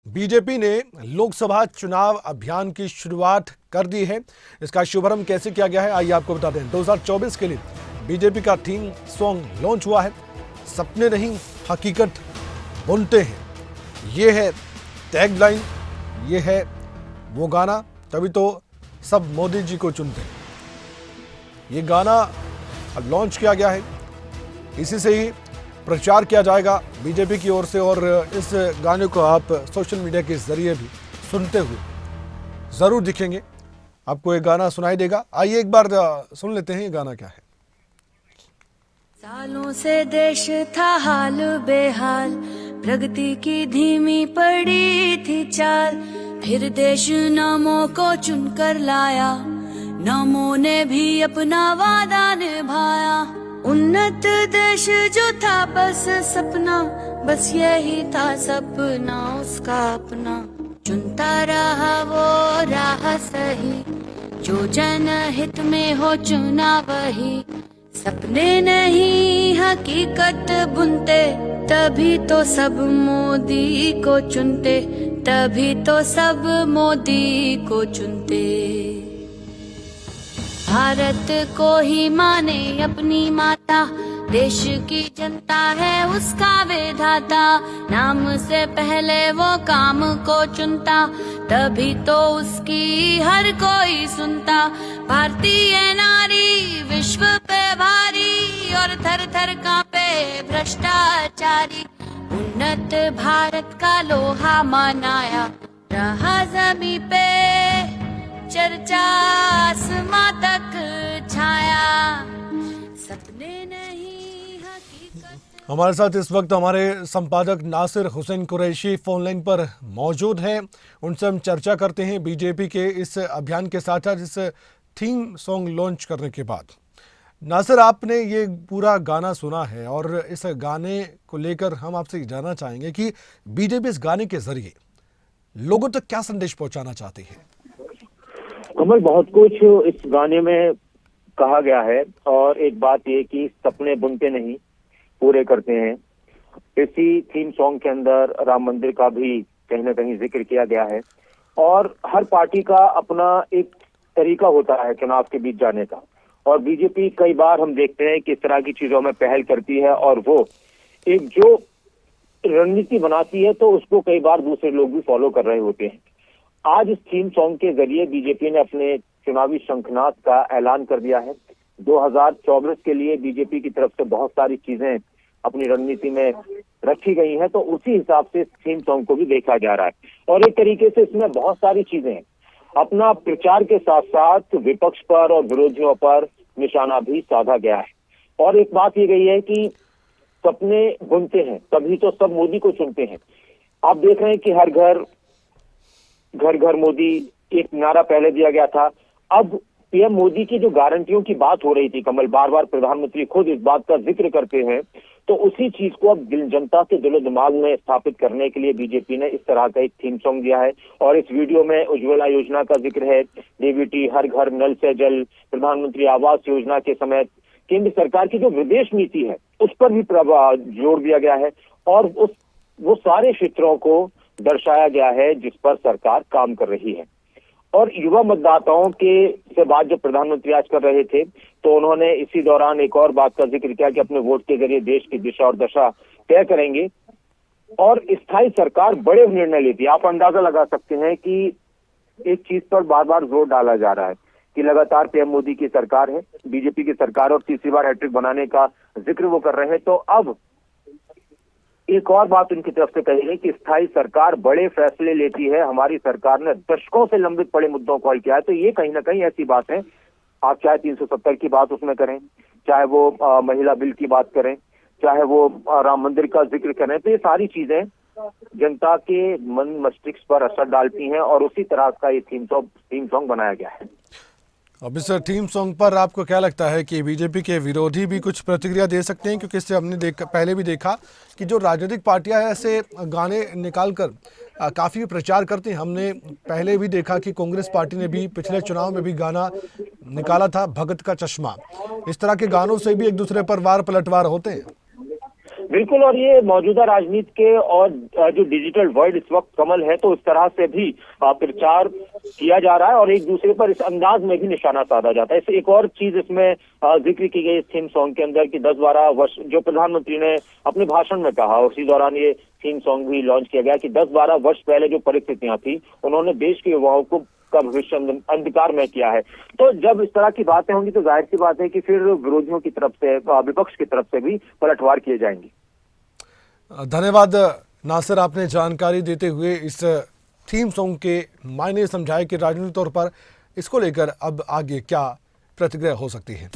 BJP ने लोकसभा चुनाव अभियान की शुरुआत कर दी है। इसका शुभारंभ कैसे किया गया है आइए आपको बता दें। 2024 के लिए बीजेपी का थीम सॉन्ग लॉन्च हुआ है। सपने नहीं हकीकत बुनते हैं, ये है टैगलाइन, ये है वो गाना, तभी तो सब मोदी जी को चुनते हैं। ये गाना लॉन्च किया गया है, इसी से ही प्रचार किया जाएगा बीजेपी की ओर से और इस गाने को आप सोशल मीडिया के जरिए भी सुनते हुए जरूर दिखेंगे। आपको ये गाना सुनाई देगा। आइए एक बार सुन लेते हैं ये गाना क्या है। सालों से देश था हाल बेहाल, प्रगति की धीमी पड़ी थी चाल, फिर देश नामों को चुनकर लाया, नामों ने भी अपना वादा निभाया। उन्नत देश जो था बस सपना, बस यही था सपना उसका अपना, चुनता रहा वो राह सही, जो जनहित में हो चुना वही। सपने नहीं हकीकत बुनते, तभी तो सब मोदी को चुनते, तभी तो सब मोदी को चुनते। भारत को ही माने अपनी माता, देश की जनता है उसका विधाता, नाम से पहले वो काम को चुनता, तभी तो उसकी हर कोई सुनता। भारतीय नारी विश्व पे भारी और थर थर कांपे भ्रष्टाचारी, उन्नत भारत का लोहा मनाया, रहा जमी पे चर्चा आसमां तक छाया, सपने नहीं हकीकत। हमारे साथ इस वक्त हमारे संपादक नासिर हुसैन कुरैशी फोन लाइन पर मौजूद हैं। उनसे हम चर्चा करते हैं बीजेपी के इस अभियान के साथ साथ इस थीम सॉन्ग लॉन्च करने के बाद। नासिर, आपने ये पूरा गाना सुना है और इस गाने को लेकर हम आपसे जानना चाहेंगे कि बीजेपी इस गाने के जरिए लोगों तक क्या संदेश पहुंचाना चाहती है। कमल, बहुत कुछ इस गाने में कहा गया है और एक बात ये कि सपने बुनते नहीं पूरे करते हैं। इसी थीम सॉन्ग के अंदर राम मंदिर का भी कहीं ना कहीं जिक्र किया गया है और हर पार्टी का अपना एक तरीका होता है चुनाव के बीच जाने का, और बीजेपी कई बार हम देखते हैं कि इस तरह की चीजों में पहल करती है और वो एक जो रणनीति बनाती है तो उसको कई बार दूसरे लोग भी फॉलो कर रहे होते हैं। आज इस थीम सॉन्ग के जरिए बीजेपी ने अपने चुनावी शंखनाद का ऐलान कर दिया है। 2024 के लिए बीजेपी की तरफ से बहुत सारी चीजें अपनी रणनीति में रखी गई हैं, तो उसी हिसाब से इस थीम सॉन्ग को भी देखा जा रहा है और एक तरीके से इसमें बहुत सारी चीजें हैं। अपना प्रचार के साथ साथ विपक्ष पर और विरोधियों पर निशाना भी साधा गया है और एक बात ये गई है कि सपने बुनते हैं तभी तो सब मोदी को चुनते हैं। आप देख रहे हैं कि हर घर घर घर मोदी एक नारा पहले दिया गया था। अब पीएम मोदी की जो गारंटियों की बात हो रही थी कमल, बार बार प्रधानमंत्री खुद इस बात का जिक्र करते हैं, तो उसी चीज को अब जनता के दिलो दिमाग में स्थापित करने के लिए बीजेपी ने इस तरह का एक थीम सॉन्ग दिया है और इस वीडियो में उज्ज्वला योजना का जिक्र है, डीबीटी, हर घर नल से जल, प्रधानमंत्री आवास योजना के समेत केंद्र सरकार की जो विदेश नीति है उस पर भी जोर दिया गया है और वो सारे क्षेत्रों को दर्शाया गया है जिस पर सरकार काम कर रही है। और युवा मतदाताओं के से बात जब प्रधानमंत्री आज कर रहे थे तो उन्होंने इसी दौरान एक और बात का जिक्र किया कि अपने वोट के जरिए देश की दिशा और दशा तय करेंगे और स्थायी सरकार बड़े निर्णय लेती है। आप अंदाजा लगा सकते हैं कि एक चीज पर बार बार जोर डाला जा रहा है कि लगातार पीएम मोदी की सरकार है, बीजेपी की सरकार, और तीसरी बार हैट्रिक बनाने का जिक्र वो कर रहे हैं। तो अब एक और बात उनकी तरफ से कही है कि स्थायी सरकार बड़े फैसले लेती है, हमारी सरकार ने दशकों से लंबित पड़े मुद्दों को हल किया है। तो ये कहीं ना कहीं ऐसी बात है, आप चाहे 370 की बात उसमें करें, चाहे वो महिला बिल की बात करें, चाहे वो राम मंदिर का जिक्र करें, तो ये सारी चीजें जनता के मन मस्तिष्क पर असर डालती हैं और उसी तरह का ये थीम सॉन्ग बनाया गया है। अब इस थीम सॉन्ग पर आपको क्या लगता है कि बीजेपी के विरोधी भी कुछ प्रतिक्रिया दे सकते हैं, क्योंकि इससे हमने पहले भी देखा कि जो राजनीतिक पार्टियां हैं ऐसे गाने निकाल कर काफ़ी प्रचार करती हैं। हमने पहले भी देखा कि कांग्रेस पार्टी ने भी पिछले चुनाव में भी गाना निकाला था, भगत का चश्मा। इस तरह के गानों से भी एक दूसरे पर वार पलटवार होते हैं। बिल्कुल, और ये मौजूदा राजनीति के और जो डिजिटल वर्ल्ड इस वक्त कमल है, तो इस तरह से भी प्रचार किया जा रहा है और एक दूसरे पर इस अंदाज में भी निशाना साधा जाता है। एक और चीज इसमें जिक्र की गई इस थीम सॉन्ग के अंदर कि 10-12 वर्ष जो प्रधानमंत्री ने अपने भाषण में कहा, उसी दौरान ये थीम सॉन्ग भी लॉन्च किया गया कि 10-12 वर्ष पहले जो परिस्थितियां थी, उन्होंने देश के युवाओं को का भविष्य अंधकार में किया है। तो जब इस तरह की बातें होंगी तो जाहिर सी बात है कि फिर विरोधियों की तरफ से, विपक्ष की तरफ से भी पलटवार किए जाएंगे। धन्यवाद नासिर, आपने जानकारी देते हुए इस थीम सॉन्ग के मायने समझाए कि राजनीतिक तौर पर इसको लेकर अब आगे क्या प्रतिक्रिया हो सकती है।